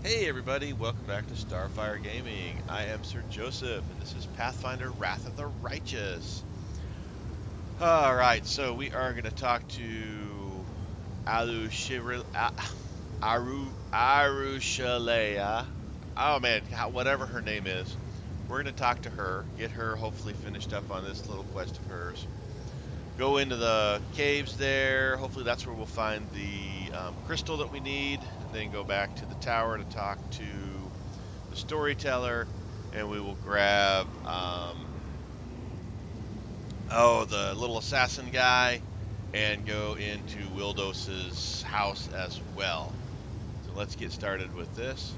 Hey everybody, welcome back to Starfyre Gaming. I am Sir Joseph, and this is Pathfinder Wrath of the Righteous. Alright, so we are going to talk to Arushalea. Oh man, whatever her name is. We're going to talk to her, get her hopefully finished up on this little quest of hers. Go into the caves there. Hopefully that's where we'll find the crystal that we need. Then go back to the tower to talk to the Storyteller, and we will grab the little assassin guy and go into Willodus's house as well. So let's get started with this.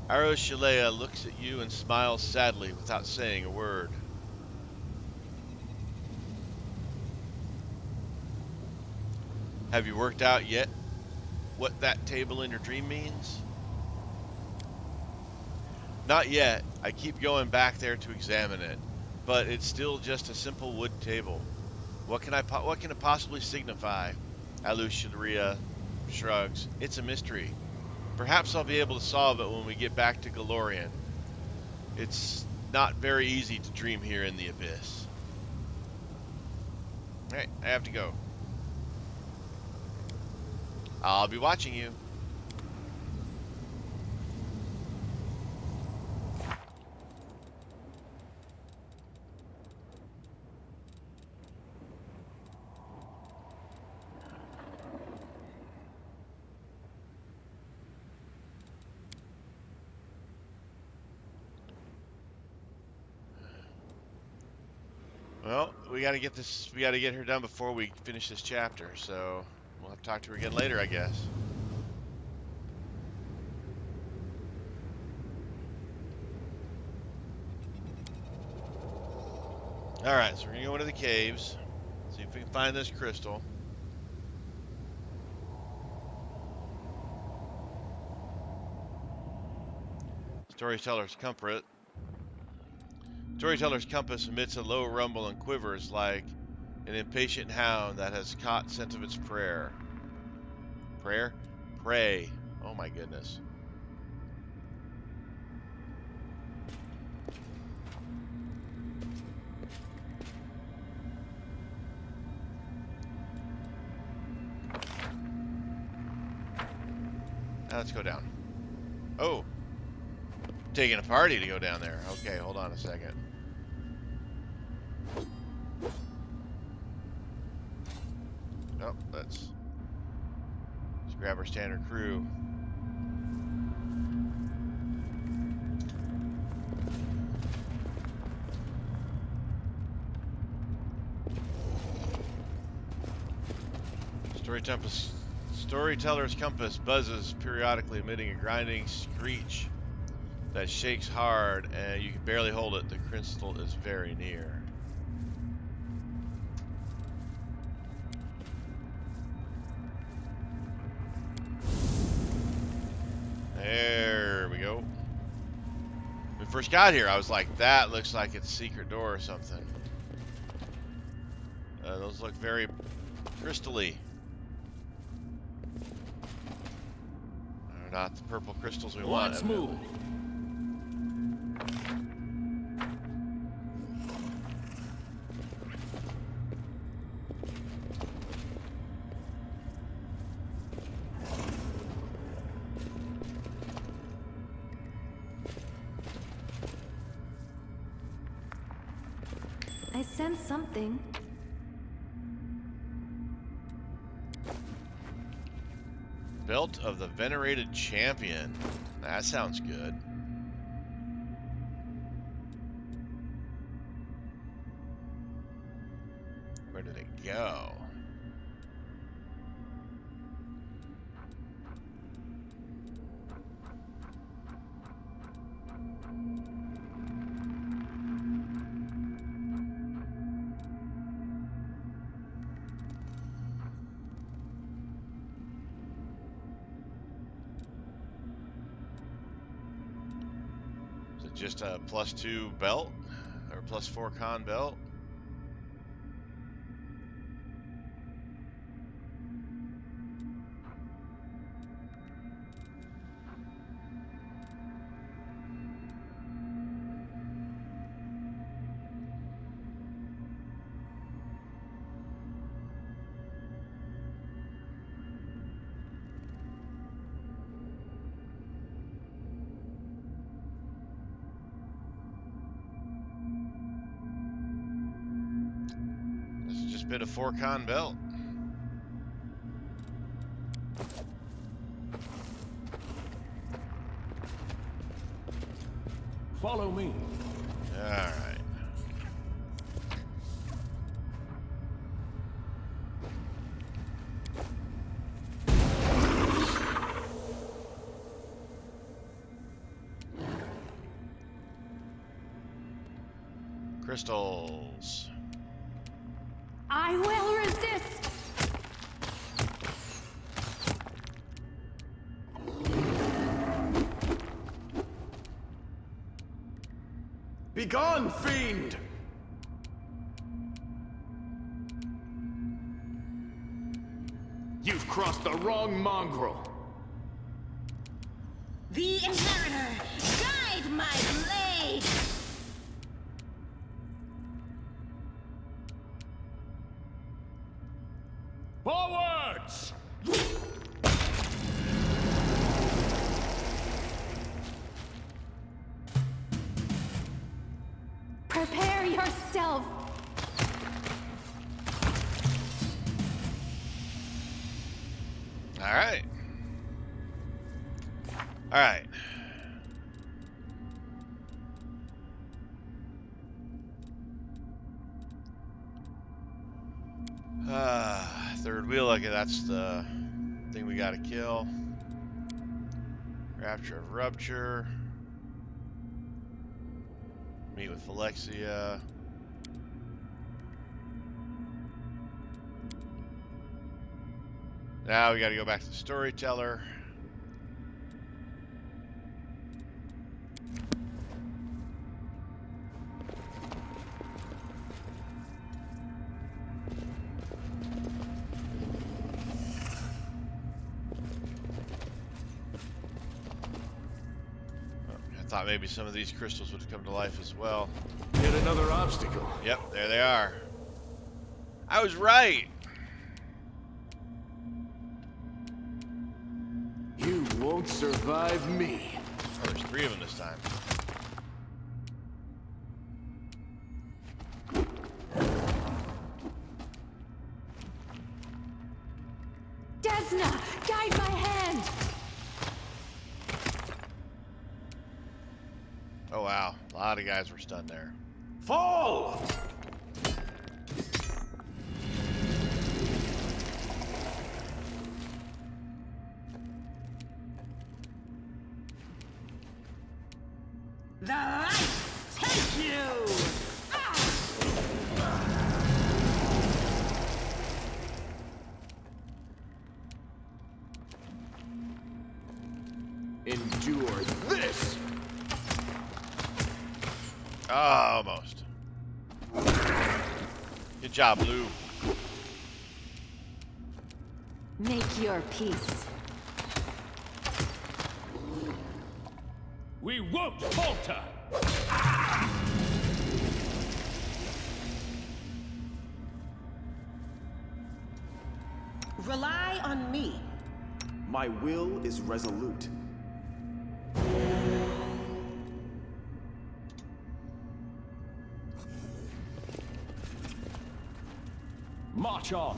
Aroshalea looks at you and smiles sadly without saying a word. Have you worked out yet what that table in your dream means? Not yet. I keep going back there to examine it, but it's still just a simple wood table. What can it possibly signify? Alusharia shrugs. It's a mystery. Perhaps I'll be able to solve it when we get back to Galorian. It's not very easy to dream here in the abyss. Alright, I have to go. I'll be watching you. Well, we got to get her done before we finish this chapter, so we'll have to talk to her again later, I guess. Alright, so we're going to go into the caves, see if we can find this crystal. Storyteller's compass emits a low rumble and quivers like an impatient hound that has caught scent of its prayer. Prayer? Prey. Oh my goodness. Now let's go down. Oh. Taking a party to go down there. Okay, hold on a second. Oh, let's grab our standard crew. Storyteller's compass buzzes periodically, emitting a grinding screech that shakes hard, and you can barely hold it. The crystal is very near. There we go. When we first got here, I was like, that looks like it's a secret door or something. Those look very crystal-y. They're not the purple crystals we want. Let's move. I sense something. Belt of the Venerated Champion. That sounds good. Where did it go? Just a +2 belt or +4 con belt. Bit of 4-con belt. Follow me. All right. Crystals. I will resist. Begone, fiend! You've crossed the wrong mongrel. The Inheritor, guide my blade! Forwards! Prepare yourself. All right. All right. Third wheel. Okay, that's the thing we got to kill. Rapture of Rupture. Meet with Phylexia. Now we got to go back to the Storyteller. Thought maybe some of these crystals would come to life as well. Yet another obstacle. Yep, there they are. I was right. You won't survive me. Oh, there's 3 of them this time. Desna, guide my hand. Oh wow, a lot of guys were stunned there. Fall! The light take you! Endure this! Oh, almost. Good job, Blue. Make your peace. We won't falter! Rely on me. My will is resolute. March on!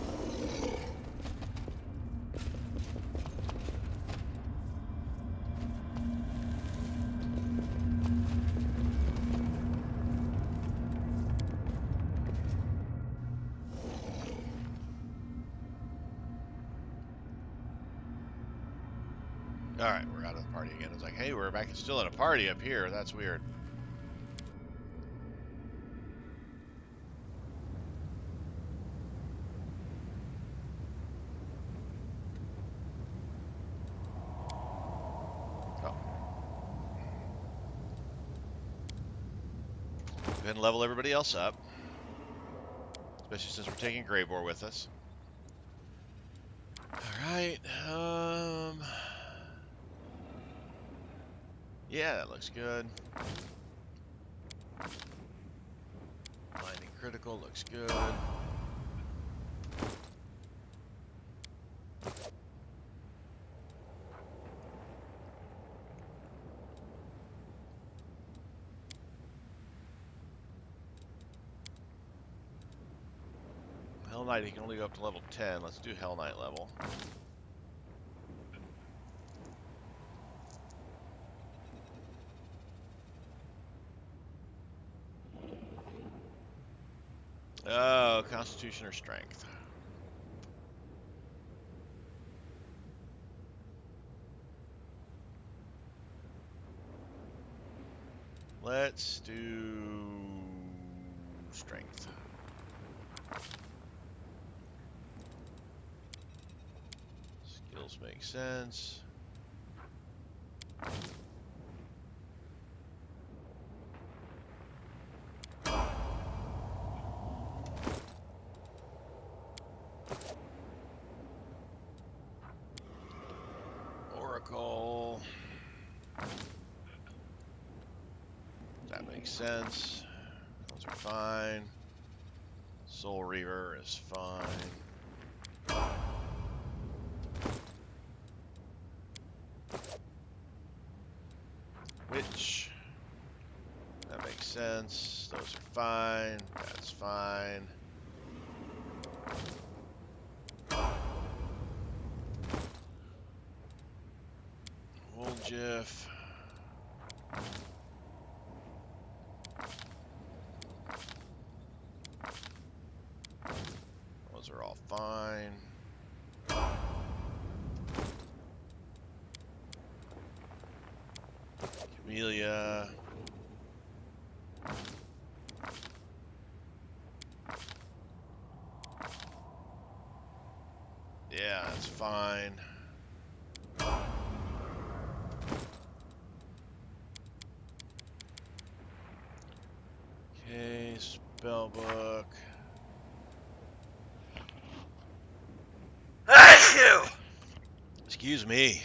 Alright, we're out of the party again. It's like, hey, we're back still in a party up here. That's weird. Oh. Go ahead and level everybody else up. Especially since we're taking Greybor with us. Alright, yeah, that looks good. Blinding critical looks good. Hell Knight, he can only go up to level 10. Let's do Hell Knight level. Oh, Constitution or Strength. Let's do Strength. Skills make sense. Oracle. That makes sense. Those are fine. Soul Reaver is fine. Witch. That makes sense. Those are fine. That's fine. Wolgiff. Those are all fine. Camellia. Yeah, that's fine. Okay, spellbook. Excuse me.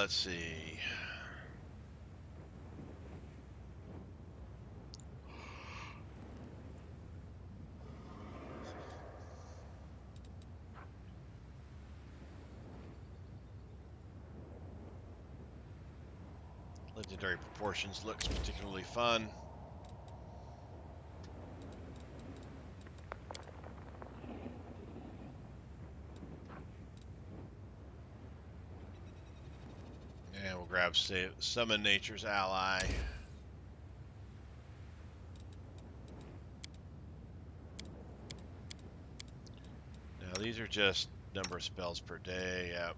Let's see. Legendary Proportions looks particularly fun. And we'll grab Summon Nature's Ally. Now these are just number of spells per day. Yep.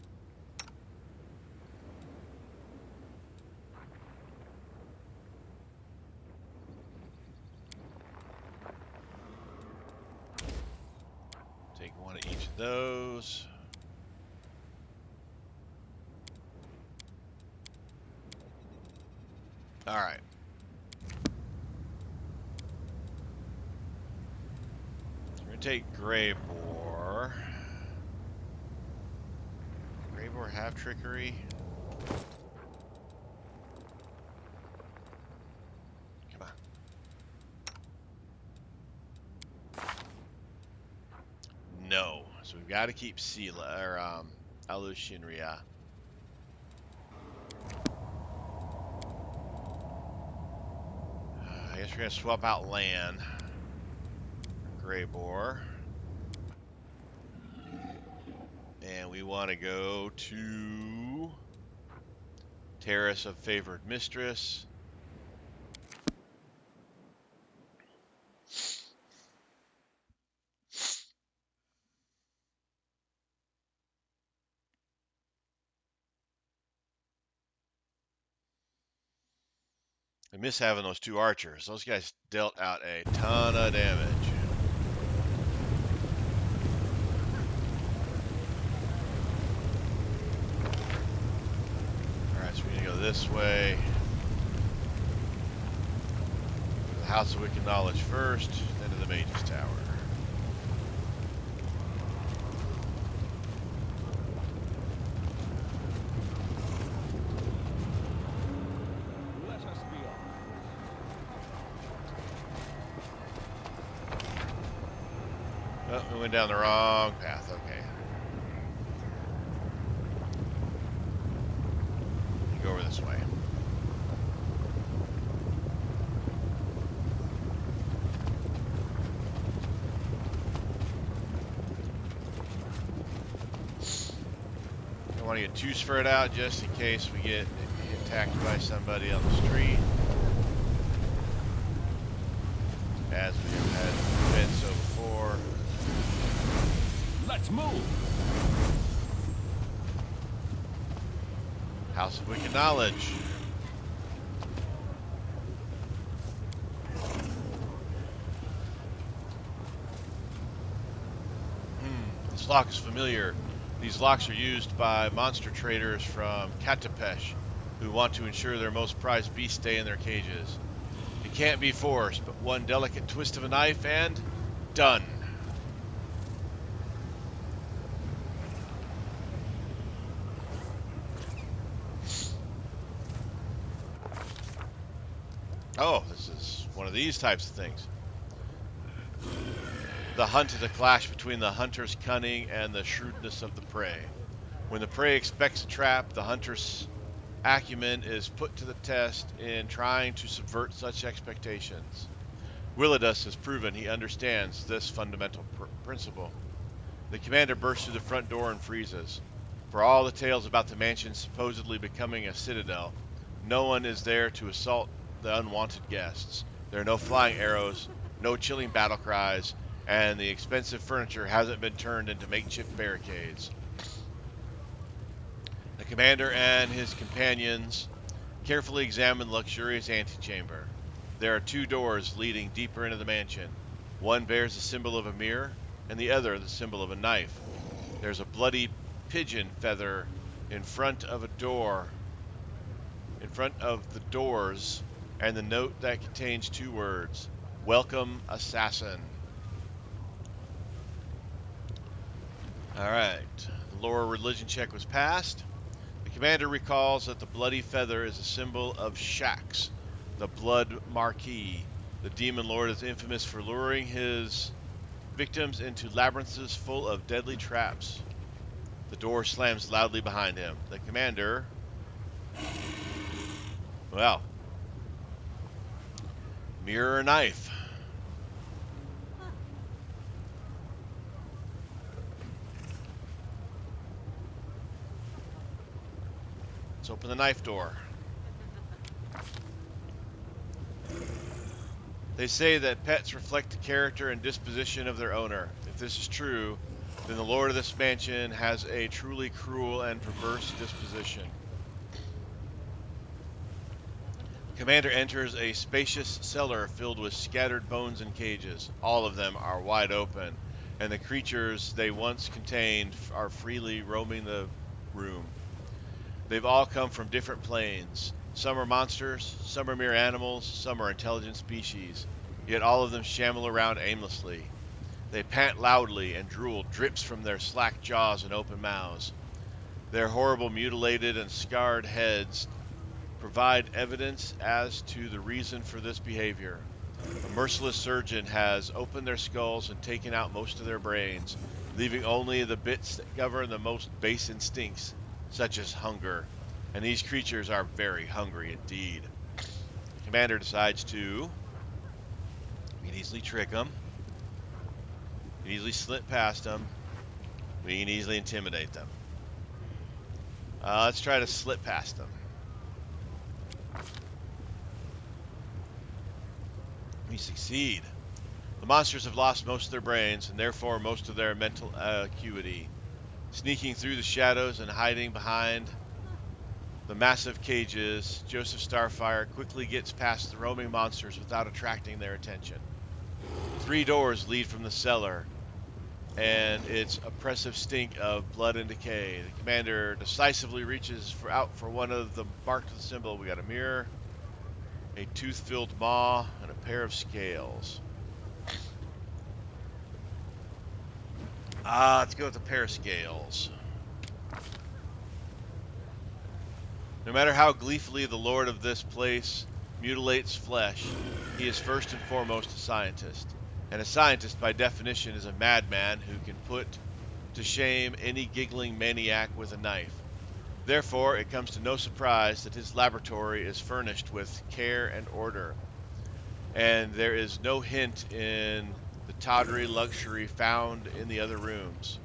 Take one of each of those. All right. So we're going to take Greybor. Greybor have trickery? Come on. No. So we've got to keep Sela, or Alushinria. I guess we're going to swap out Lan. Greybor. And we want to go to Terrace of Favored Mistress. I miss having those two archers. Those guys dealt out a ton of damage. Alright, so we're going to go this way. The House of Wicked Knowledge first, then to the Mage's Tower. Let us be off. We went down the wrong path. Okay. Go over this way. I want to get too spread out just in case we get attacked by somebody on the street. As we have had been so before. Let's move. House of Wicked Knowledge. This lock is familiar. These locks are used by monster traders from Katapesh who want to ensure their most prized beasts stay in their cages. It can't be forced, but one delicate twist of a knife and done. Oh, this is one of these types of things. The hunt is a clash between the hunter's cunning and the shrewdness of the prey. When the prey expects a trap, the hunter's acumen is put to the test in trying to subvert such expectations. Willodus has proven he understands this fundamental principle. The commander bursts through the front door and freezes. For all the tales about the mansion supposedly becoming a citadel, no one is there to assault the unwanted guests. There are no flying arrows, no chilling battle cries, and the expensive furniture hasn't been turned into makeshift barricades. The commander and his companions carefully examine the luxurious antechamber. There are two doors leading deeper into the mansion. One bears the symbol of a mirror, and the other the symbol of a knife. There's a bloody pigeon feather in front of a door, in front of the doors, and the note that contains two words: "Welcome, Assassin." Alright, the lore religion check was passed. The commander recalls that the bloody feather is a symbol of Shax, the Blood Marquis. The demon lord is infamous for luring his victims into labyrinths full of deadly traps. The door slams loudly behind him. The commander... Well... Mirror or knife? Let's open the knife door. They say that pets reflect the character and disposition of their owner. If this is true, then the lord of this mansion has a truly cruel and perverse disposition. Commander enters a spacious cellar filled with scattered bones and cages. All of them are wide open, and the creatures they once contained are freely roaming the room. They've all come from different planes. Some are monsters, some are mere animals, some are intelligent species. Yet all of them shamble around aimlessly. They pant loudly, and drool drips from their slack jaws and open mouths. Their horrible mutilated and scarred heads provide evidence as to the reason for this behavior. A merciless surgeon has opened their skulls and taken out most of their brains, leaving only the bits that govern the most base instincts, such as hunger. And these creatures are very hungry indeed. The commander decides to... We can easily trick them. We can easily slip past them. We can easily intimidate them. Let's try to slip past them. We succeed. The monsters have lost most of their brains, and therefore most of their mental acuity. Sneaking through the shadows and hiding behind the massive cages, Joseph Starfyre quickly gets past the roaming monsters without attracting their attention. 3 doors lead from the cellar, and its oppressive stink of blood and decay. The commander decisively reaches out for one of them marked with the symbol. We got a mirror, a tooth-filled maw, and a pair of scales. Let's go with a pair of scales. No matter how gleefully the lord of this place mutilates flesh, he is first and foremost a scientist. and a scientist by definition is a madman who can put to shame any giggling maniac with a knife. Therefore, it comes to no surprise that his laboratory is furnished with care and order, and there is no hint in the tawdry luxury found in the other rooms.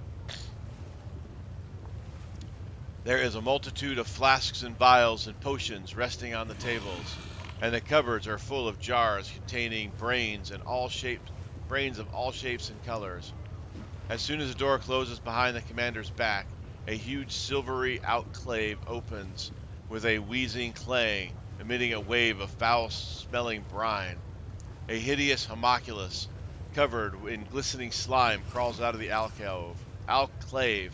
There is a multitude of flasks and vials and potions resting on the tables, and the cupboards are full of jars containing brains of all shapes and colors. As soon as the door closes behind the commander's back, a huge silvery outclave opens with a wheezing clang, emitting a wave of foul-smelling brine. A hideous homunculus, covered in glistening slime, crawls out of the alclave.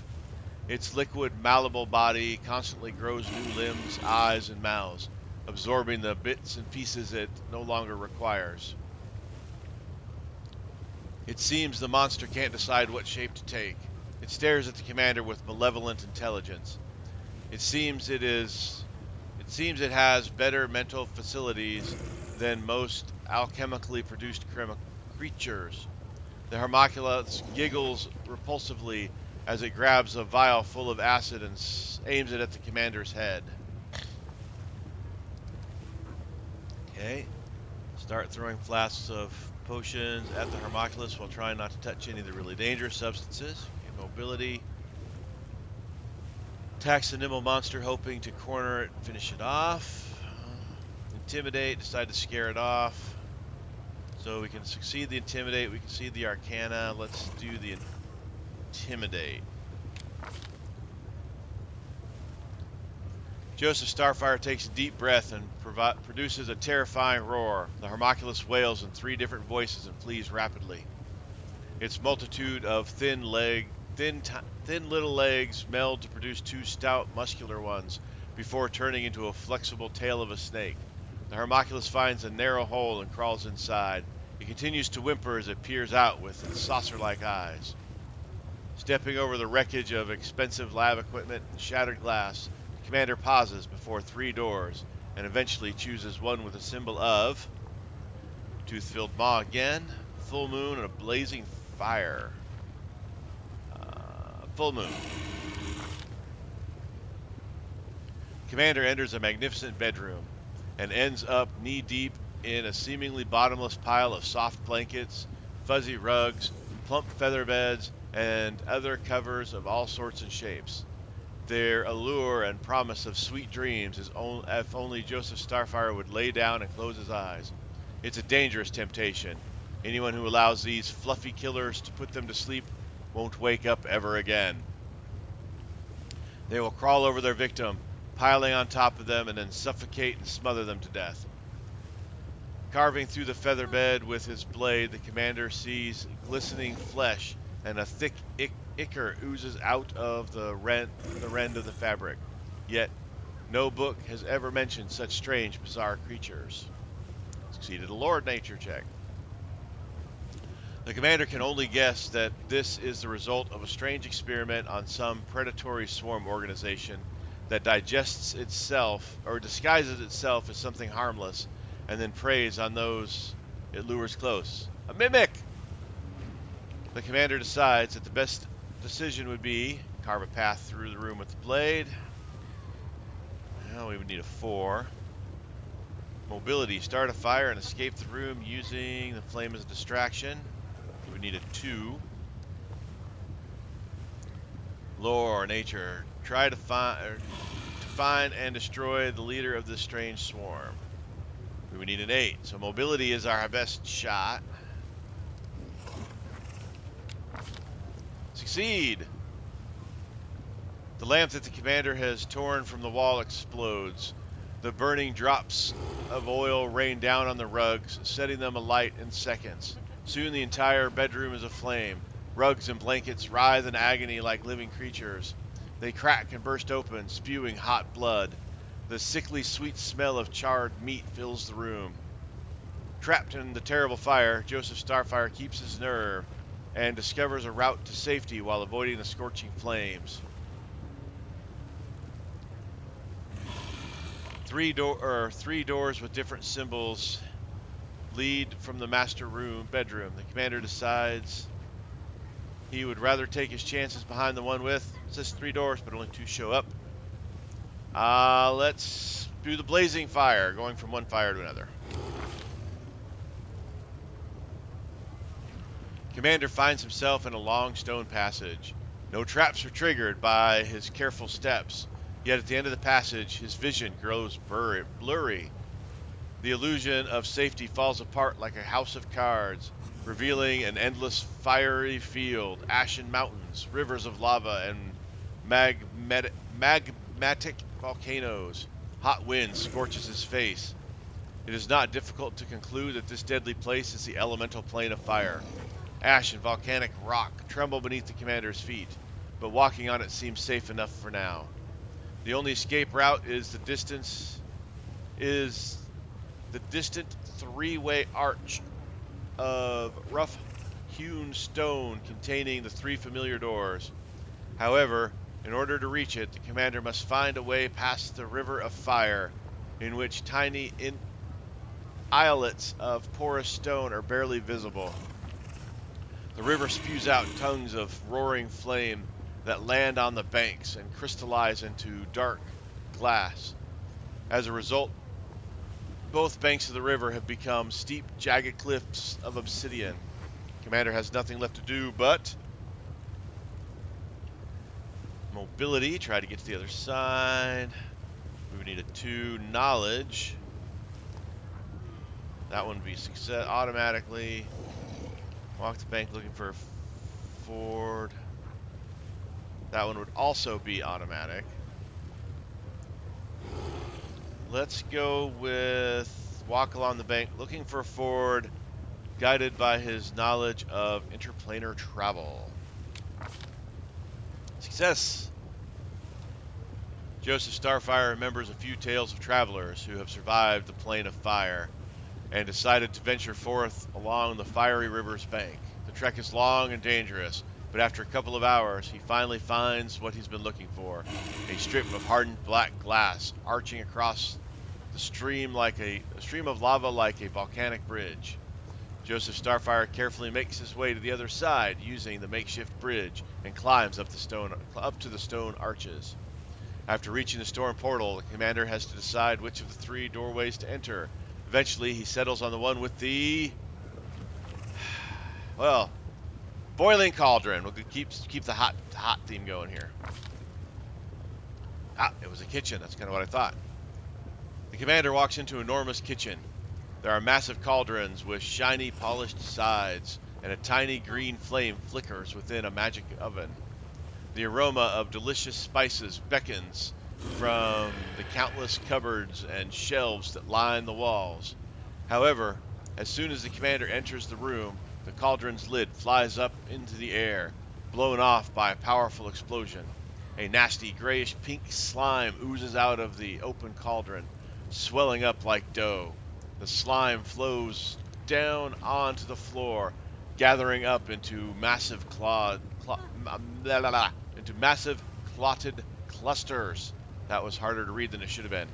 Its liquid, malleable body constantly grows new limbs, eyes, and mouths, absorbing the bits and pieces it no longer requires. It seems the monster can't decide what shape to take. It stares at the commander with malevolent intelligence. It seems it has better mental facilities than most alchemically produced creatures. The homunculus giggles repulsively as it grabs a vial full of acid and aims it at the commander's head. Okay. Start throwing flasks of potions at the homunculus while trying not to touch any of the really dangerous substances. Okay, mobility. Attacks the nimble monster, hoping to corner it and finish it off. Intimidate, decide to scare it off. So we can succeed the intimidate, we can see the arcana. Let's do the intimidate. Joseph Starfyre takes a deep breath and produces a terrifying roar. The homunculus wails in 3 different voices and flees rapidly. Its multitude of thin little legs meld to produce 2 stout, muscular ones before turning into a flexible tail of a snake. The homunculus finds a narrow hole and crawls inside. It continues to whimper as it peers out with its saucer-like eyes. Stepping over the wreckage of expensive lab equipment and shattered glass, the commander pauses before 3 doors and eventually chooses one with a symbol of tooth-filled maw again, full moon, and a blazing fire. Full moon. Commander enters a magnificent bedroom and ends up knee-deep in a seemingly bottomless pile of soft blankets, fuzzy rugs, plump feather beds, and other covers of all sorts and shapes. Their allure and promise of sweet dreams is if only Joseph Starfyre would lay down and close his eyes. It's a dangerous temptation. Anyone who allows these fluffy killers to put them to sleep won't wake up ever again. They will crawl over their victim, piling on top of them, and then suffocate and smother them to death. Carving through the feather bed with his blade, the commander sees glistening flesh, and a thick ichor oozes out of the rend of the fabric. Yet, no book has ever mentioned such strange, bizarre creatures. Succeeded a lore nature check. The commander can only guess that this is the result of a strange experiment on some predatory swarm organization that digests itself or disguises itself as something harmless and then preys on those it lures close. A mimic! The commander decides that the best decision would be carve a path through the room with the blade. Now we would need a 4. Mobility, start a fire and escape the room using the flame as a distraction. We would need a 2. Lore, nature, try to find and destroy the leader of this strange swarm. We would need an 8. So mobility is our best shot. Succeed! The lamp that the commander has torn from the wall explodes. The burning drops of oil rain down on the rugs, setting them alight in seconds. Soon the entire bedroom is aflame. Rugs and blankets writhe in agony like living creatures. They crack and burst open, spewing hot blood. The sickly sweet smell of charred meat fills the room. Trapped in the terrible fire, Joseph Starfyre keeps his nerve and discovers a route to safety while avoiding the scorching flames. 3 doors with different symbols lead from the master bedroom. The commander decides he would rather take his chances behind the one with. It says 3 doors, but only 2 show up. Let's do the blazing fire, going from one fire to another. Commander finds himself in a long stone passage. No traps are triggered by his careful steps, yet at the end of the passage, his vision grows blurry. The illusion of safety falls apart like a house of cards, revealing an endless fiery field, ashen mountains, rivers of lava, and magmatic volcanoes. Hot wind scorches his face. It is not difficult to conclude that this deadly place is the elemental plane of fire. Ash and volcanic rock tremble beneath the commander's feet, but walking on it seems safe enough for now. The only escape route is the distant 3-way arch of rough-hewn stone containing the 3 familiar doors. However, in order to reach it, the commander must find a way past the river of fire, in which tiny islets of porous stone are barely visible. The river spews out tongues of roaring flame that land on the banks and crystallize into dark glass. As a result, both banks of the river have become steep, jagged cliffs of obsidian. Commander has nothing left to do but mobility, try to get to the other side. We would need a 2 knowledge. That one would be success automatically. Walk the bank looking for a ford. That one would also be automatic. Let's go with walk along the bank looking for a ford, guided by his knowledge of interplanar travel. Success! Joseph Starfyre remembers a few tales of travelers who have survived the plane of fire and decided to venture forth along the fiery river's bank. The trek is long and dangerous, but after a couple of hours, he finally finds what he's been looking for, a strip of hardened black glass arching across the stream like a stream of lava like a volcanic bridge. Joseph Starfyre carefully makes his way to the other side using the makeshift bridge and climbs up to the stone arches. After reaching the storm portal, the commander has to decide which of the 3 doorways to enter. Eventually, he settles on the one with the, well, boiling cauldron. We'll keep the hot theme going here. It was a kitchen. That's kind of what I thought. The commander walks into an enormous kitchen. There are massive cauldrons with shiny, polished sides, and a tiny green flame flickers within a magic oven. The aroma of delicious spices beckons from the countless cupboards and shelves that line the walls. However, as soon as the commander enters the room, the cauldron's lid flies up into the air, blown off by a powerful explosion. A nasty grayish-pink slime oozes out of the open cauldron, swelling up like dough. The slime flows down onto the floor, gathering up into massive clotted clusters. That was harder to read than it should have been.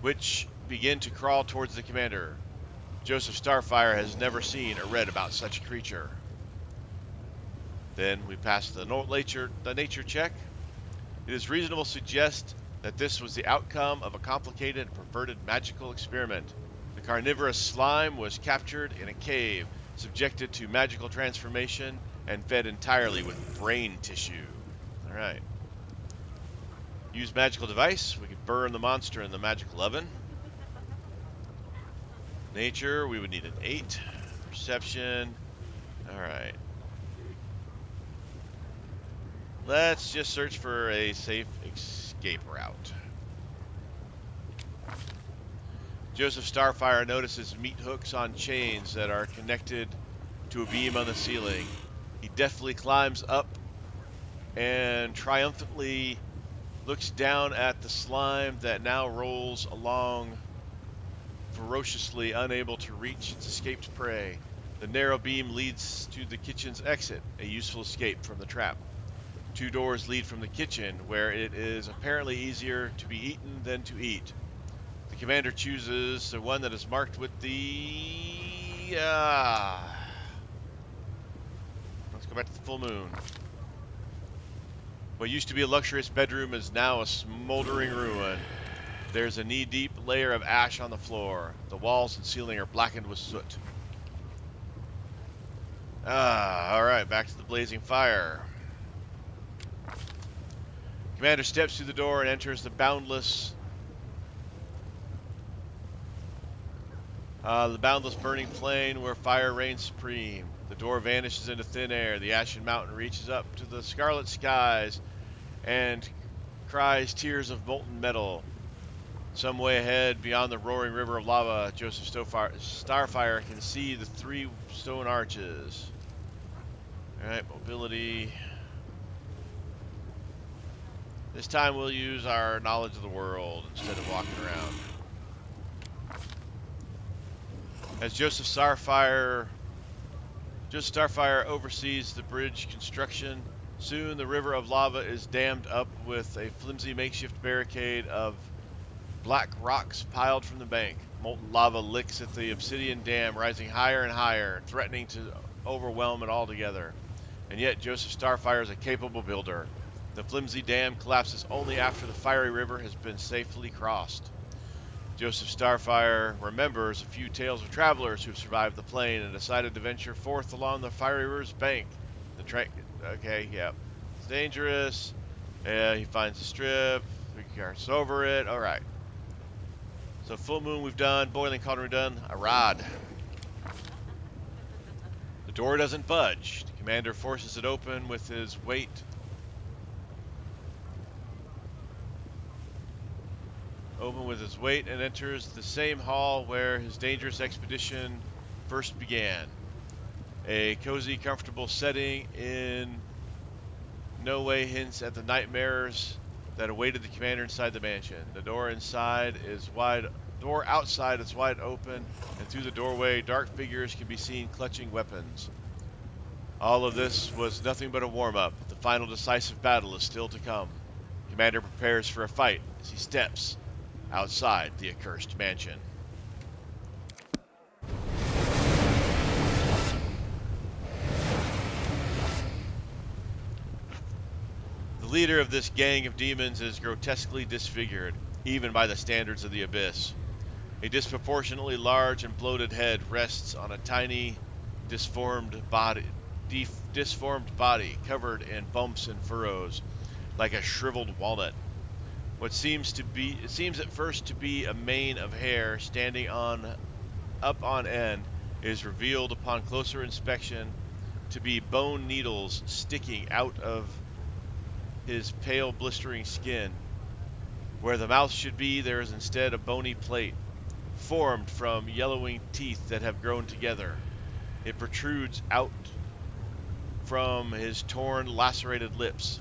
Which begin to crawl towards the commander. Joseph Starfyre has never seen or read about such a creature. Then we pass the nature check. It is reasonable to suggest that this was the outcome of a complicated and perverted magical experiment. The carnivorous slime was captured in a cave, subjected to magical transformation, and fed entirely with brain tissue. Alright. Use magical device. We could burn the monster in the magical oven. Nature, we would need an 8. Perception. Alright. Let's just search for a safe escape route. Joseph Starfyre notices meat hooks on chains that are connected to a beam on the ceiling. He deftly climbs up and triumphantly looks down at the slime that now rolls along ferociously, unable to reach its escaped prey. The narrow beam leads to the kitchen's exit, a useful escape from the trap. 2 doors lead from the kitchen, where it is apparently easier to be eaten than to eat. The commander chooses the one that is marked with the... let's go back to the full moon. What used to be a luxurious bedroom is now a smoldering ruin. There's a knee-deep layer of ash on the floor. The walls and ceiling are blackened with soot. Alright, back to the blazing fire. Commander steps through the door and enters the boundless burning plain where fire reigns supreme. The door vanishes into thin air. The ashen mountain reaches up to the scarlet skies and cries tears of molten metal. Some way ahead, beyond the roaring river of lava, Joseph Starfyre can see the 3 stone arches. Alright, mobility. This time we'll use our knowledge of the world instead of walking around. As Joseph Starfyre oversees the bridge construction, soon the river of lava is dammed up with a flimsy makeshift barricade of black rocks piled from the bank. Molten lava licks at the obsidian dam, rising higher and higher, threatening to overwhelm it altogether. And yet Joseph Starfyre is a capable builder. The flimsy dam collapses only after the fiery river has been safely crossed. Joseph Starfyre remembers a few tales of travelers who have survived the plain and decided to venture forth along the fiery river's bank. It's dangerous. Yeah, he finds a strip. We cross over it. All right. So full moon we've done. Boiling cauldron we've done. A rod. The door doesn't budge. The commander forces it open with his weight. And enters the same hall where his dangerous expedition first began. A cozy, comfortable setting in no way hints at the nightmares that awaited the commander inside the mansion. The door outside is wide open, and through the doorway, dark figures can be seen clutching weapons. All of this was nothing but a warm-up. The final decisive battle is still to come. Commander prepares for a fight as he steps outside the accursed mansion. The leader of this gang of demons is grotesquely disfigured, even by the standards of the Abyss. A disproportionately large and bloated head rests on a tiny, disformed body covered in bumps and furrows, like a shriveled walnut. What seems at first to be a mane of hair standing up on end is revealed upon closer inspection to be bone needles sticking out of his pale, blistering skin. Where the mouth should be, there is instead a bony plate, formed from yellowing teeth that have grown together. It protrudes out from his torn, lacerated lips.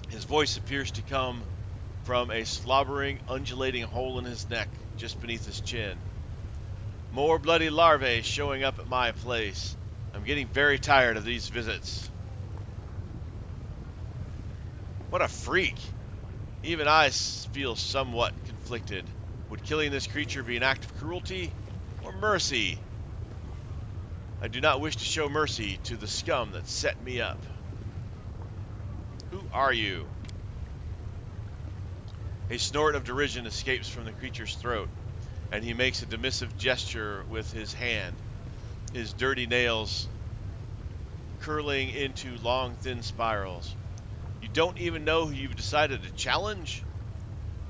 His voice appears to come from a slobbering, undulating hole in his neck, just beneath his chin. More bloody larvae showing up at my place. I'm getting very tired of these visits. What a freak! Even I feel somewhat conflicted. Would killing this creature be an act of cruelty or mercy? I do not wish to show mercy to the scum that set me up. Who are you? A snort of derision escapes from the creature's throat, and he makes a dismissive gesture with his hand, his dirty nails curling into long, thin spirals. You don't even know who you've decided to challenge?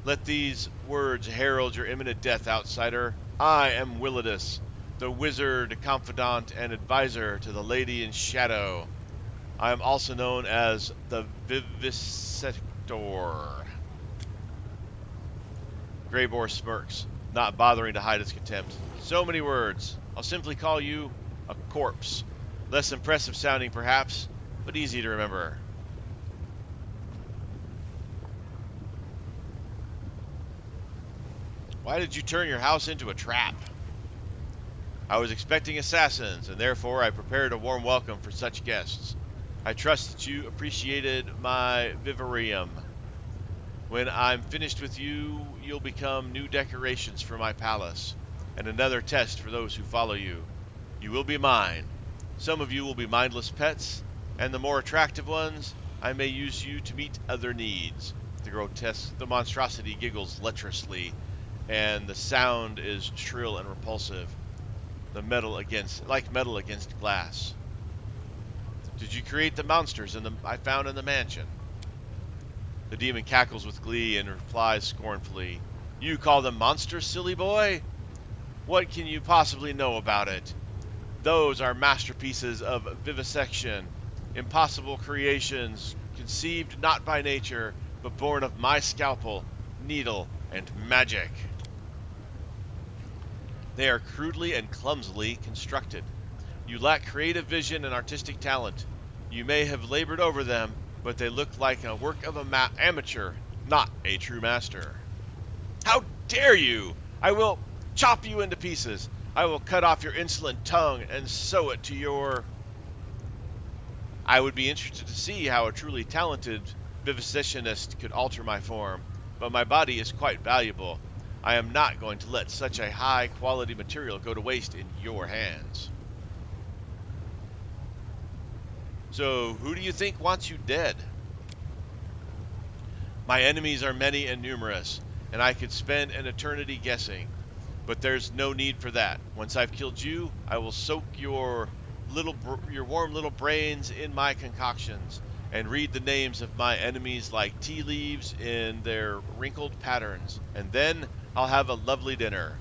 Let these words herald your imminent death, outsider. I am Willodus, the wizard, confidant, and advisor to the Lady in Shadow. I am also known as the Vivisector. Greybor smirks, not bothering to hide his contempt. So many words. I'll simply call you a corpse. Less impressive sounding, perhaps, but easy to remember. Why did you turn your house into a trap? I was expecting assassins, and therefore I prepared a warm welcome for such guests. I trust that you appreciated my vivarium. When I'm finished with you, you'll become new decorations for my palace, and another test for those who follow you. You will be mine. Some of you will be mindless pets, and the more attractive ones, I may use you to meet other needs. The monstrosity giggles lecherously, and the sound is shrill and repulsive. Like metal against glass. Did you create the monsters I found in the mansion? The demon cackles with glee and replies scornfully, You call them monsters, silly boy? What can you possibly know about it? Those are masterpieces of vivisection, impossible creations, conceived not by nature, but born of my scalpel, needle, and magic. They are crudely and clumsily constructed. You lack creative vision and artistic talent. You may have labored over them, but they look like a work of an amateur, not a true master. How dare you! I will chop you into pieces. I will cut off your insolent tongue and sew it to your... I would be interested to see how a truly talented vivisectionist could alter my form, but my body is quite valuable. I am not going to let such a high-quality material go to waste in your hands. So, who do you think wants you dead? My enemies are many and numerous, and I could spend an eternity guessing. But there's no need for that. Once I've killed you, I will soak your warm little brains in my concoctions and read the names of my enemies like tea leaves in their wrinkled patterns. And then I'll have a lovely dinner.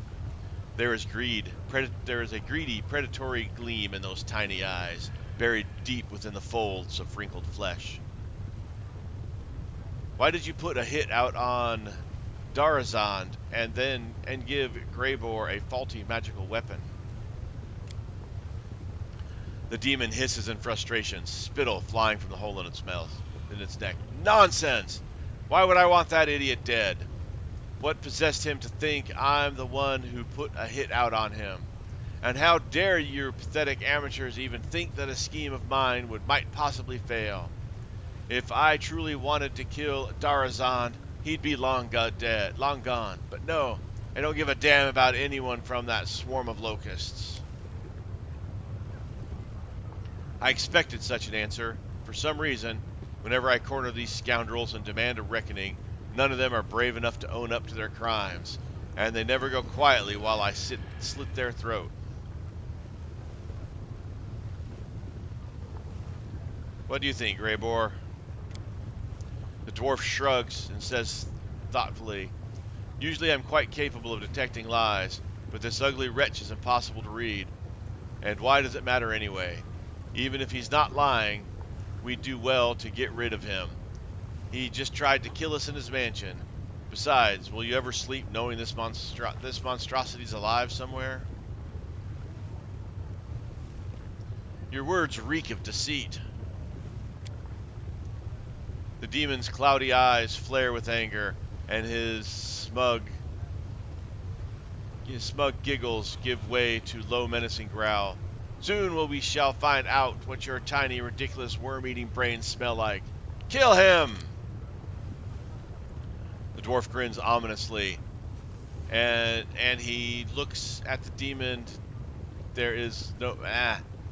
There is a greedy, predatory gleam in those tiny eyes, buried deep within the folds of wrinkled flesh. Why did you put a hit out on Darazand and give Greybor a faulty magical weapon? The demon hisses in frustration, spittle flying from the hole in its neck. Nonsense! Why would I want that idiot dead? What possessed him to think I'm the one who put a hit out on him? And how dare you pathetic amateurs even think that a scheme of mine might possibly fail? If I truly wanted to kill Darazand, he'd be long gone. But no, I don't give a damn about anyone from that swarm of locusts. I expected such an answer. For some reason, whenever I corner these scoundrels and demand a reckoning, none of them are brave enough to own up to their crimes, and they never go quietly while I slit their throat. What do you think, Greybor? The dwarf shrugs and says thoughtfully, Usually I'm quite capable of detecting lies, but this ugly wretch is impossible to read. And why does it matter anyway? Even if he's not lying, we'd do well to get rid of him. He just tried to kill us in his mansion. Besides, will you ever sleep knowing this monstrosity's alive somewhere? Your words reek of deceit. The demon's cloudy eyes flare with anger, and his smug giggles give way to low menacing growl. Soon we shall find out what your tiny, ridiculous, worm-eating brains smell like. Kill him! The dwarf grins ominously, and he looks at the demon.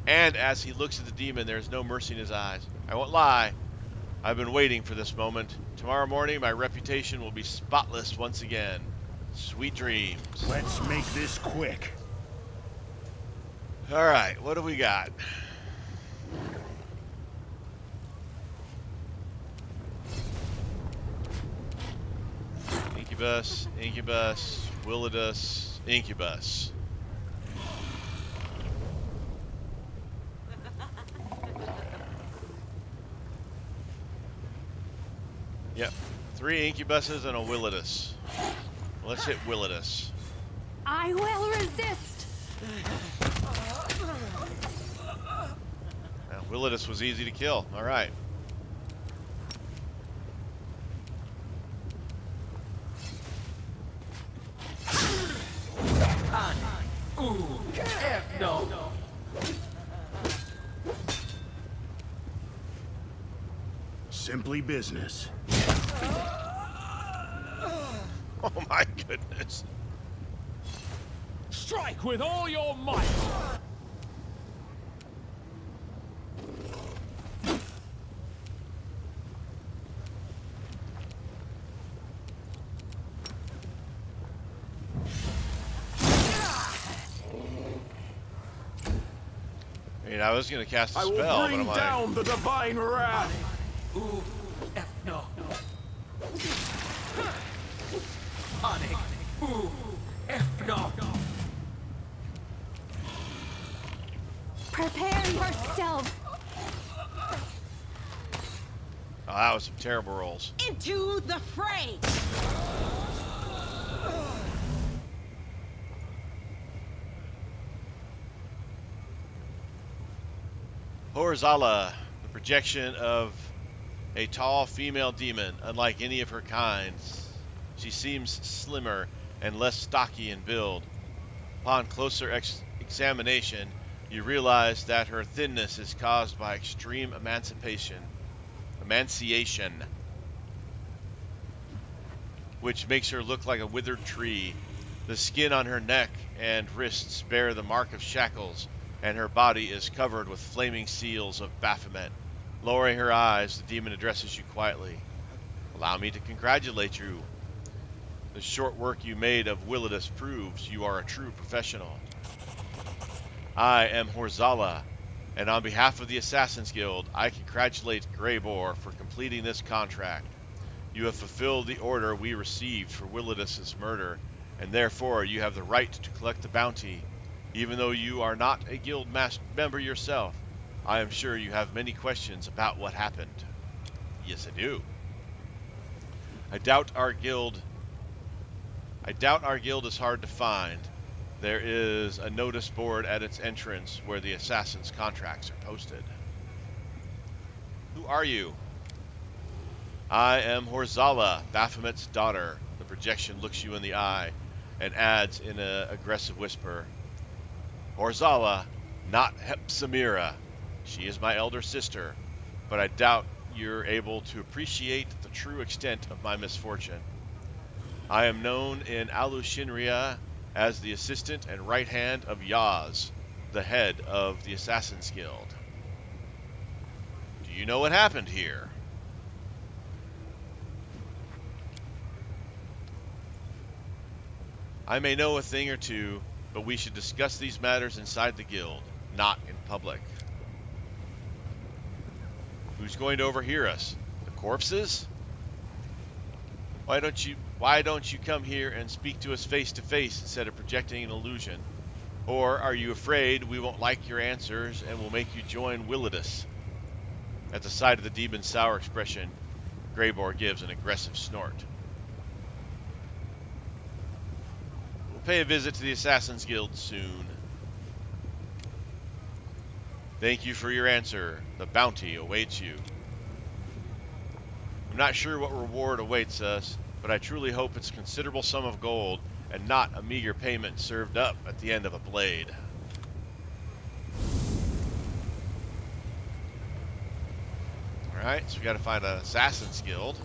And as he looks at the demon, there is no mercy in his eyes. I won't lie. I've been waiting for this moment. Tomorrow morning, my reputation will be spotless once again. Sweet dreams. Let's make this quick. All right, what do we got? Incubus, Willodus, Incubus. Yep, 3 Incubuses and a Willodus. Let's hit Willodus. I will resist. Willodus was easy to kill. All right. No. Simply business. Oh my goodness. Strike with all your might! I mean, I was gonna cast a I will spell, but bring I'm like, down the divine wrath. Ooh, F no. Onyx. Ooh, F no. Prepare yourself. oh, that was some terrible rolls. Into the fray! Horzala, the projection of a tall female demon, unlike any of her kinds. She seems slimmer and less stocky in build. Upon closer examination, you realize that her thinness is caused by extreme emaciation, which makes her look like a withered tree. The skin on her neck and wrists bear the mark of shackles, and her body is covered with flaming seals of Baphomet. Lowering her eyes, the demon addresses you quietly. Allow me to congratulate you. The short work you made of Willodus proves you are a true professional. I am Horzala, and on behalf of the Assassin's Guild, I congratulate Greybor for completing this contract. You have fulfilled the order we received for Willodus's murder, and therefore you have the right to collect the bounty. Even though you are not a guild member yourself, I am sure you have many questions about what happened. Yes, I do. I doubt our guild is hard to find. There is a notice board at its entrance where the assassins' contracts are posted. Who are you? I am Horzala, Baphomet's daughter. The projection looks you in the eye and adds in an aggressive whisper, Horzala, not Hepsamira. She is my elder sister, but I doubt you're able to appreciate the true extent of my misfortune. I am known in Alushinria as the assistant and right hand of Yaz, the head of the Assassin's Guild. Do you know what happened here? I may know a thing or two, but we should discuss these matters inside the guild, not in public. Who's going to overhear us? The corpses? Why don't you come here and speak to us face to face instead of projecting an illusion? Or are you afraid we won't like your answers and will make you join Willodus? At the sight of the demon's sour expression, Greybor gives an aggressive snort. We'll pay a visit to the Assassin's Guild soon. Thank you for your answer. The bounty awaits you. I'm not sure what reward awaits us, but I truly hope it's a considerable sum of gold and not a meager payment served up at the end of a blade. Alright, so we gotta find an Assassin's Guild.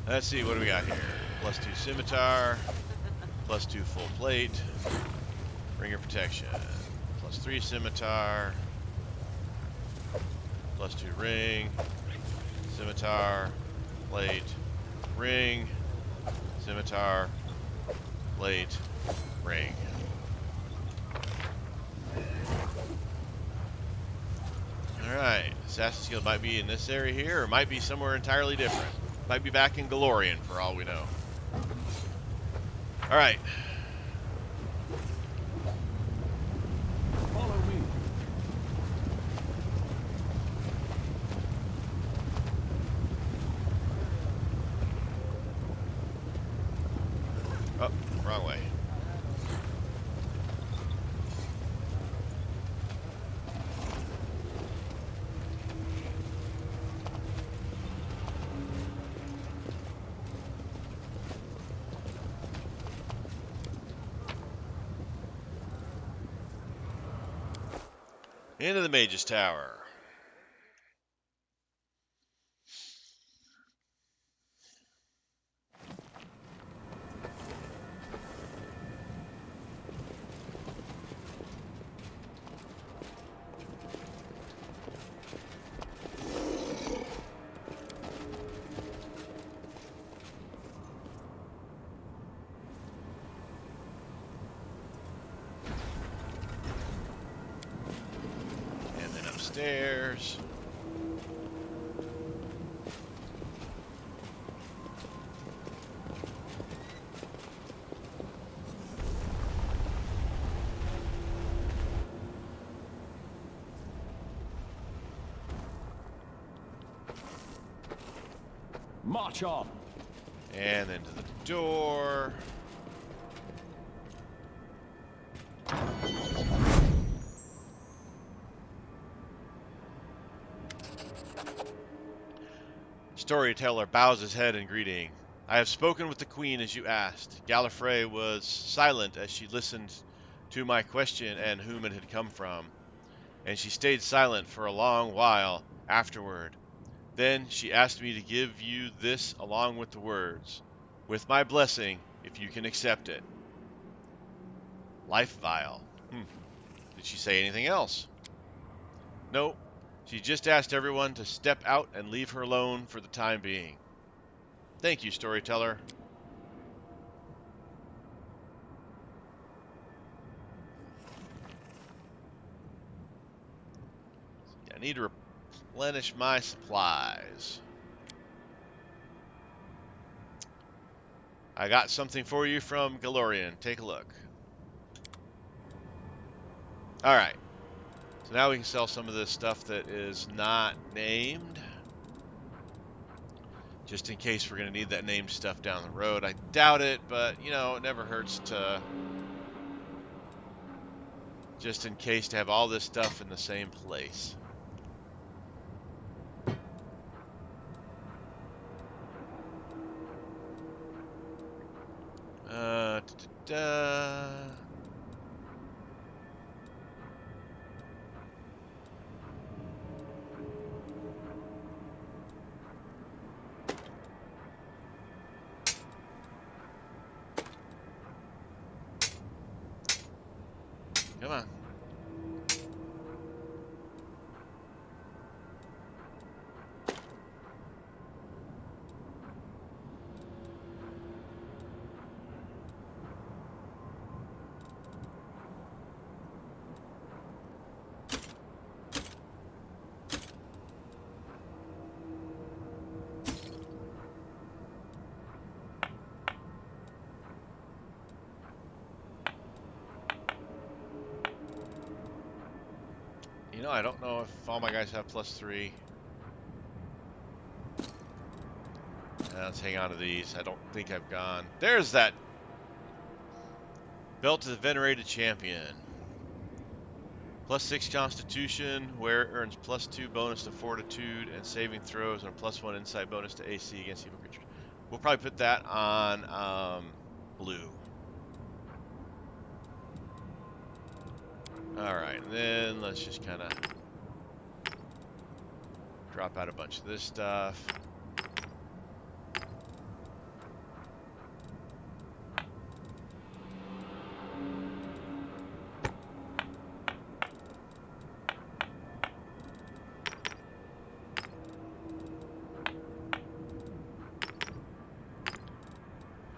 Let's see, what do we got here? +2 scimitar, +2 full plate, ringer protection, +3 scimitar, +2 ring, scimitar, plate, ring, scimitar, plate, ring. Alright, Assassin's Guild might be in this area here, or might be somewhere entirely different. Might be back in Galorian, for all we know. Alright. Follow me. Oh, wrong way. Into the Mage's Tower. Stairs. March on. And then to the door. Storyteller bows his head in greeting. I have spoken with the Queen as you asked. Gallifrey was silent as she listened to my question and whom it had come from, and she stayed silent for a long while afterward. Then she asked me to give you this along with the words, with my blessing, if you can accept it. Life vial. Did she say anything else? No. She just asked everyone to step out and leave her alone for the time being. Thank you, Storyteller. I need to replenish my supplies. I got something for you from Galorian. Take a look. Alright. So now we can sell some of this stuff that is not named. Just in case we're going to need that named stuff down the road. I doubt it, but, you know, it never hurts to... just in case to have all this stuff in the same place. Come on. You know, I don't know if all my guys have +3. Let's hang on to these. I don't think I've gone. There's that belt to the venerated champion. +6 Constitution, where it earns +2 bonus to Fortitude and saving throws, and a +1 insight bonus to AC against evil creatures. We'll probably put that on blue. Alright, and then let's just kind of drop out a bunch of this stuff.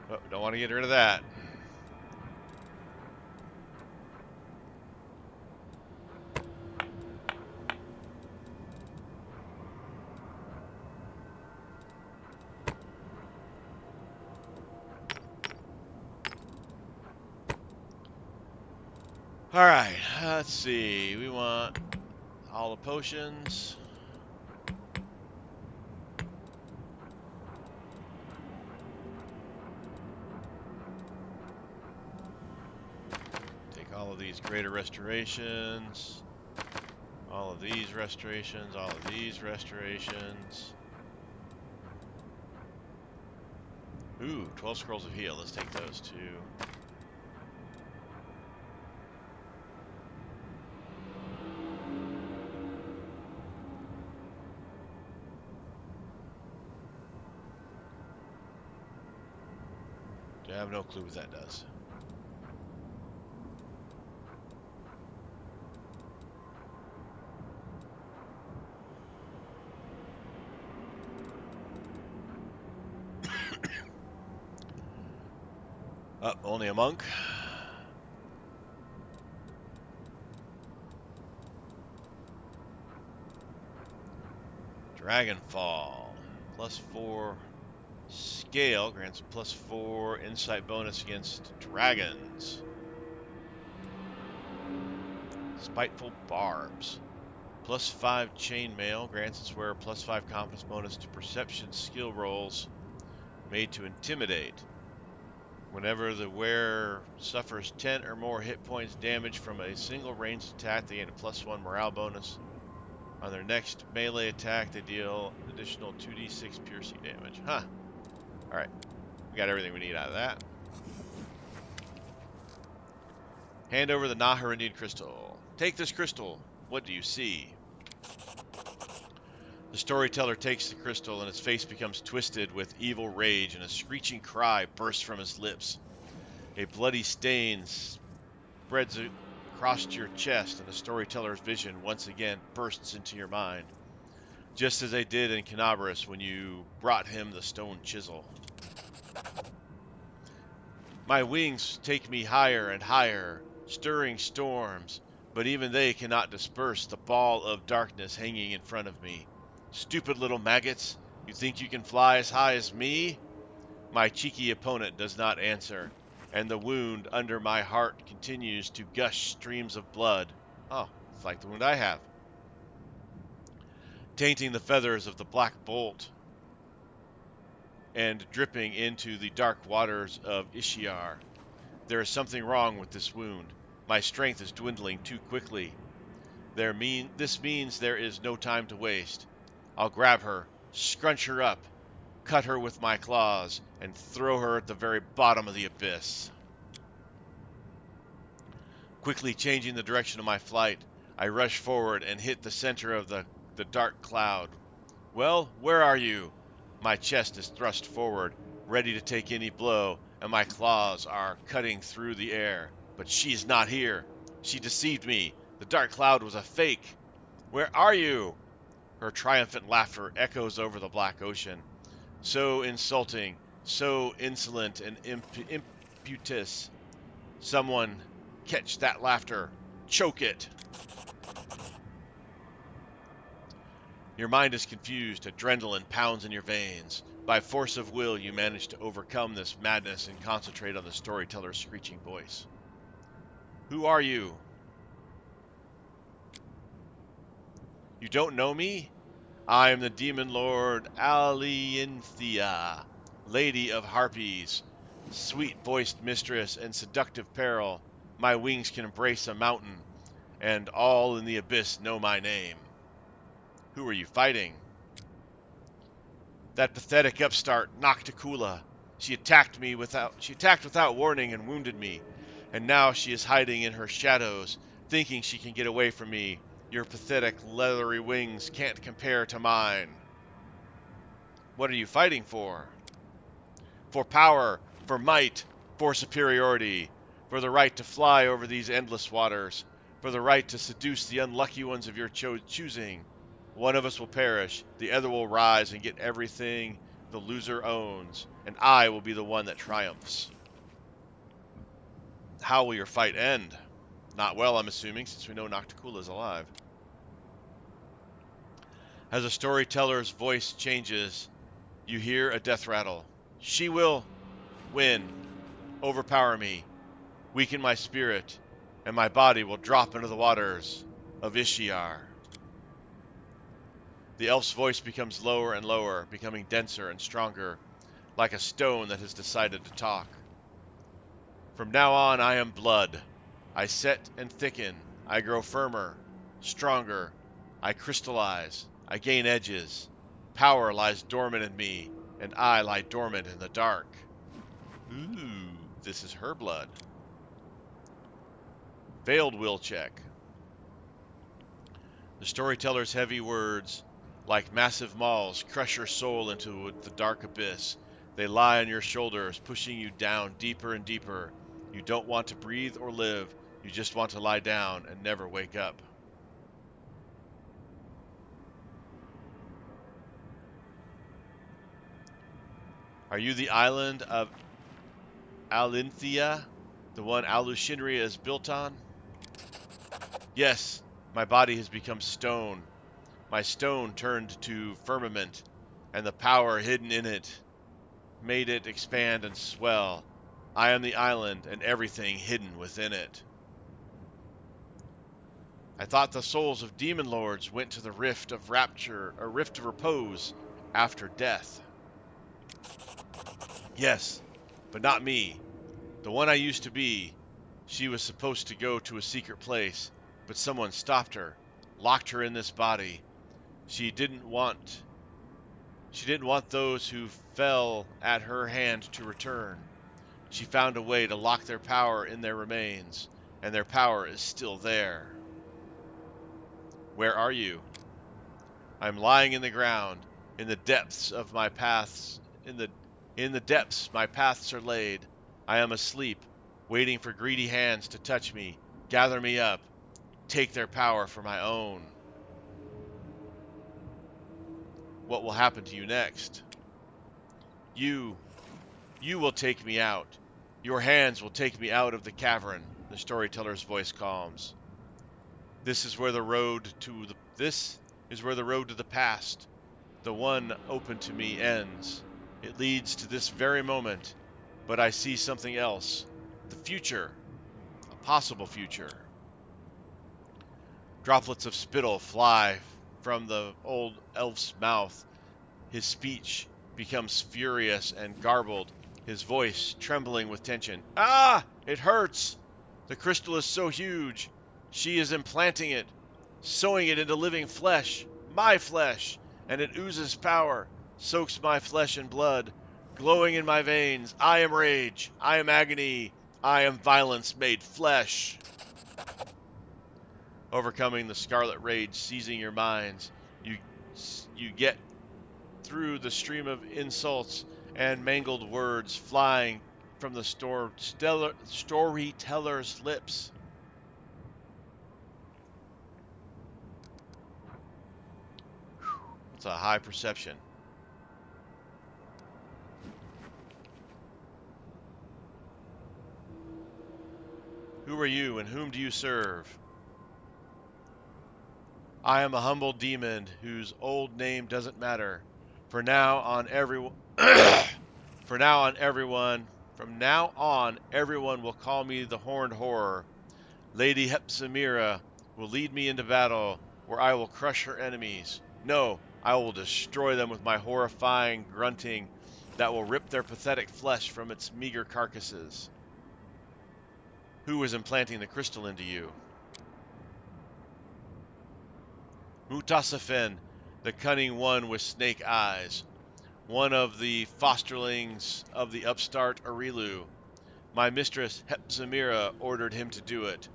Oh, don't want to get rid of that. Alright, let's see. We want all the potions. Take all of these greater restorations. All of these restorations. All of these restorations. Ooh, 12 scrolls of heal. Let's take those too. I have no clue what that does. Only a monk. Dragonfall. +4 scale grants +4 insight bonus against dragons. Spiteful barbs. +5 chainmail grants its wearer +5 confidence bonus to perception skill rolls made to intimidate. Whenever the wearer suffers 10 or more hit points damage from a single ranged attack, they gain a +1 morale bonus. On their next melee attack, they deal additional 2d6 piercing damage. Huh. Alright. We got everything we need out of that. Hand over the Naharindian crystal. Take this crystal. What do you see? The storyteller takes the crystal and his face becomes twisted with evil rage and a screeching cry bursts from his lips. A bloody stain spreads across your chest and the storyteller's vision once again bursts into your mind. Just as they did in Canabras when you brought him the stone chisel. My wings take me higher and higher, stirring storms, but even they cannot disperse the ball of darkness hanging in front of me. Stupid little maggots, you think you can fly as high as me? My cheeky opponent does not answer, and the wound under my heart continues to gush streams of blood. Oh, it's like the wound I have. Tainting the feathers of the black bolt and dripping into the dark waters of Ishiar. There is something wrong with this wound. My strength is dwindling too quickly. This means there is no time to waste. I'll grab her, scrunch her up, cut her with my claws, and throw her at the very bottom of the abyss. Quickly changing the direction of my flight, I rush forward and hit the center of the dark cloud. Well, where are you? My chest is thrust forward, ready to take any blow, and my claws are cutting through the air. But she is not here. She deceived me. The dark cloud was a fake. Where are you? Her triumphant laughter echoes over the black ocean. So insulting, so insolent and impetuous. Someone catch that laughter. Choke it. Your mind is confused. Adrenaline pounds in your veins. By force of will, you manage to overcome this madness and concentrate on the storyteller's screeching voice. Who are you? You don't know me? I am the demon lord Alienthea, lady of harpies, sweet-voiced mistress and seductive peril. My wings can embrace a mountain, and all in the abyss know my name. Who are you fighting? That pathetic upstart, Nocticula. She attacked without warning and wounded me, and now she is hiding in her shadows, thinking she can get away from me. Your pathetic leathery wings can't compare to mine. What are you fighting for? For power, for might, for superiority, for the right to fly over these endless waters, for the right to seduce the unlucky ones of your choosing. One of us will perish, the other will rise and get everything the loser owns, and I will be the one that triumphs. How will your fight end? Not well, I'm assuming, since we know Nocticula is alive. As a storyteller's voice changes, you hear a death rattle. She will win, overpower me, weaken my spirit, and my body will drop into the waters of Ishiar. The elf's voice becomes lower and lower, becoming denser and stronger, like a stone that has decided to talk. From now on, I am blood. I set and thicken. I grow firmer, stronger. I crystallize. I gain edges. Power lies dormant in me, and I lie dormant in the dark. Ooh, this is her blood. Failed will check. The storyteller's heavy words, like massive mauls, crush your soul into the dark abyss. They lie on your shoulders, pushing you down deeper and deeper. You don't want to breathe or live. You just want to lie down and never wake up. Are you the island of Alinthia, the one Alushinria is built on? Yes, my body has become stone. My stone turned to firmament, and the power hidden in it made it expand and swell. I am the island and everything hidden within it. I thought the souls of demon lords went to the rift of rapture, or rift of repose, after death. Yes, but not me. The one I used to be. She was supposed to go to a secret place, but someone stopped her, locked her in this body. She didn't want those who fell at her hand to return. She found a way to lock their power in their remains, and their power is still there. Where are you? I'm lying in the ground, in the depths of my paths, in the depths my paths are laid. I am asleep, waiting for greedy hands to touch me, gather me up, take their power for my own. What will happen to you next? You will take me out. Your hands will take me out of the cavern, the storyteller's voice calms. This is where the road to the past, the one open to me, ends. It leads to this very moment, but I see something else. The future, a possible future. Droplets of spittle fly from the old elf's mouth. His speech becomes furious and garbled, his voice trembling with tension. Ah! It hurts! The crystal is so huge. She is implanting it, sewing it into living flesh, my flesh, and it oozes power, soaks my flesh and blood, glowing in my veins. I am rage. I am agony. I am violence made flesh. Overcoming the scarlet rage seizing your minds, you get through the stream of insults and mangled words flying from the storyteller's lips. It's a high perception. Who are you and whom do you serve? I am a humble demon whose old name doesn't matter. From now on, everyone will call me the Horned Horror. Lady Hepzimira will lead me into battle, where I will crush her enemies. No, I will destroy them with my horrifying grunting that will rip their pathetic flesh from its meager carcasses. Who is implanting the crystal into you? Mutasafen, the cunning one with snake eyes, one of the fosterlings of the upstart Arilu. My mistress Hepzimira ordered him to do it.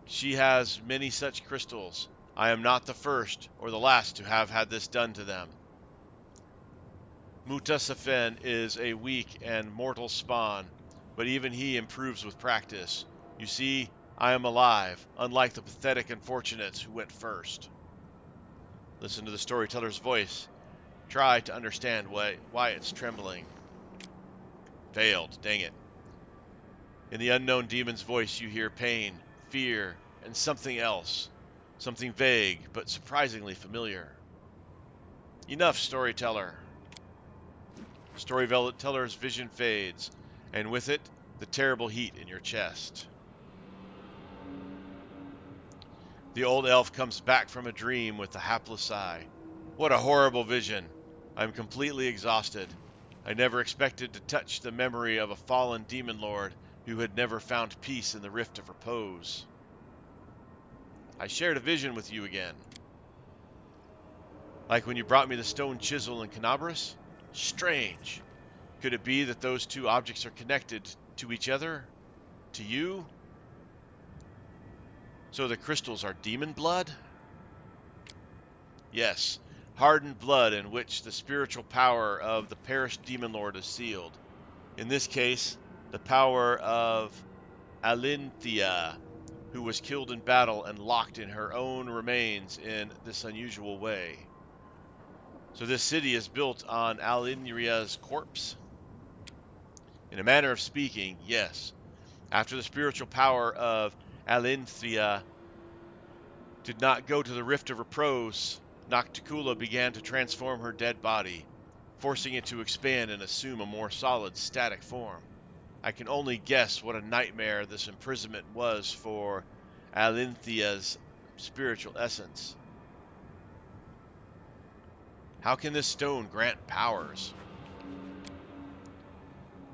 She has many such crystals. I am not the first or the last to have had this done to them. Mutasafen is a weak and mortal spawn, but even he improves with practice. You see, I am alive, unlike the pathetic unfortunates who went first. Listen to the storyteller's voice. Try to understand why it's trembling. Failed, dang it. In the unknown demon's voice you hear pain, fear, and something else. Something vague, but surprisingly familiar. Enough, storyteller. Storyteller's vision fades, and with it, the terrible heat in your chest. The old elf comes back from a dream with a hapless sigh. What a horrible vision. I'm completely exhausted. I never expected to touch the memory of a fallen demon lord who had never found peace in the rift of repose. I shared a vision with you again. Like when you brought me the stone chisel in Canabras? Strange. Could it be that those two objects are connected to each other? To you? So the crystals are demon blood? Yes, hardened blood in which the spiritual power of the perished demon lord is sealed. In this case, the power of Alinthea, who was killed in battle and locked in her own remains in this unusual way. So this city is built on Alinria's corpse? In a manner of speaking, yes. After the spiritual power of Alinthea did not go to the Rift of Repose, Nocticula began to transform her dead body, forcing it to expand and assume a more solid, static form. I can only guess what a nightmare this imprisonment was for Alinthea's spiritual essence. How can this stone grant powers?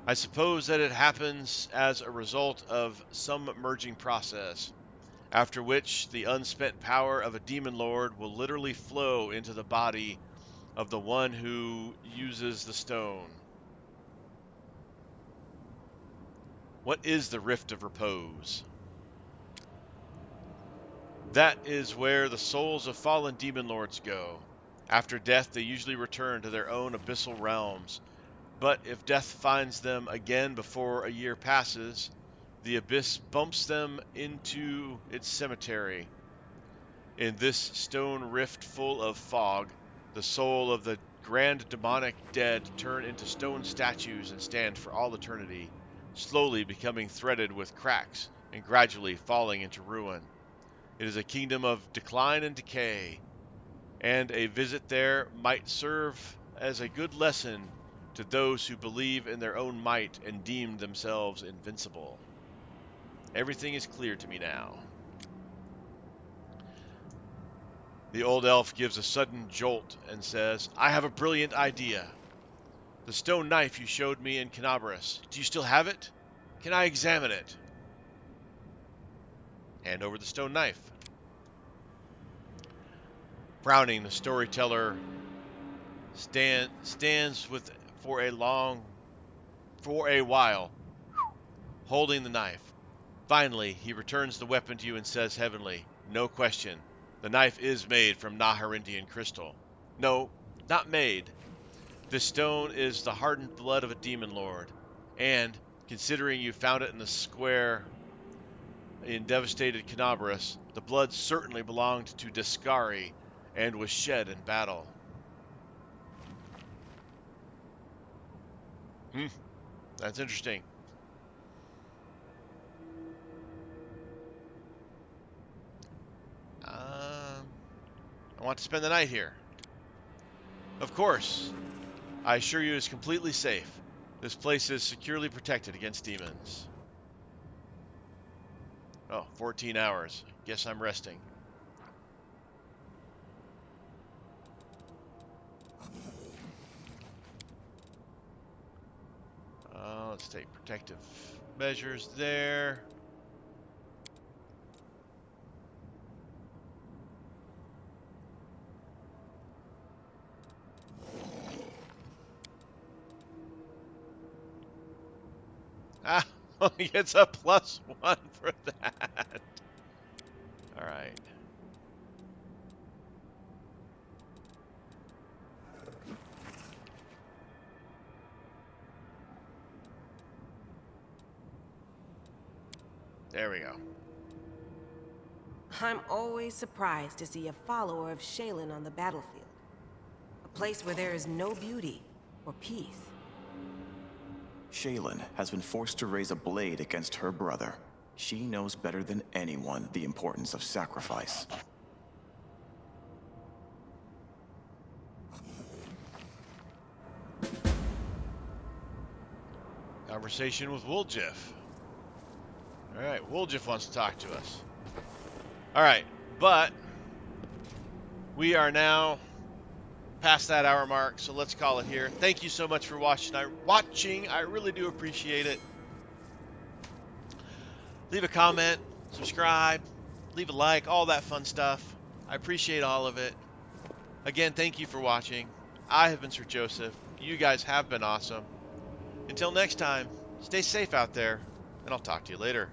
I suppose that it happens as a result of some merging process, after which the unspent power of a demon lord will literally flow into the body of the one who uses the stone. What is the Rift of Repose? That is where the souls of fallen demon lords go. After death, they usually return to their own abyssal realms. But if death finds them again before a year passes, the abyss bumps them into its cemetery. In this stone rift full of fog, the soul of the grand demonic dead turn into stone statues and stand for all eternity, slowly becoming threaded with cracks and gradually falling into ruin. It is a kingdom of decline and decay, and a visit there might serve as a good lesson to those who believe in their own might and deem themselves invincible. Everything is clear to me now. The old elf gives a sudden jolt and says, I have a brilliant idea. The stone knife you showed me in Canabras, do you still have it? Can I examine it? Hand over the stone knife. Frowning, the storyteller stands for a while, holding the knife. Finally, he returns the weapon to you and says heavenly, no question, the knife is made from Naharindian crystal. No, not made. This stone is the hardened blood of a demon lord, and, considering you found it in the square in devastated Canabras, the blood certainly belonged to Discari and was shed in battle. That's interesting. I want to spend the night here. Of course. I assure you it is completely safe. This place is securely protected against demons. Oh, 14 hours. Guess I'm resting. Let's take protective measures there. Ah, he gets a +1 for that. All right. There we go. I'm always surprised to see a follower of Shaylin on the battlefield. A place where there is no beauty or peace. Shaylin has been forced to raise a blade against her brother. She knows better than anyone the importance of sacrifice. Conversation with Woljif. All right, Woljif wants to talk to us. All right, but we are now past that hour mark, so let's call it here. Thank you so much for watching. I really do appreciate it. Leave a comment, subscribe, leave a like, all that fun stuff. I appreciate all of it. Again, thank you for watching. I have been Sir Joseph. You guys have been awesome. Until next time, stay safe out there, and I'll talk to you later.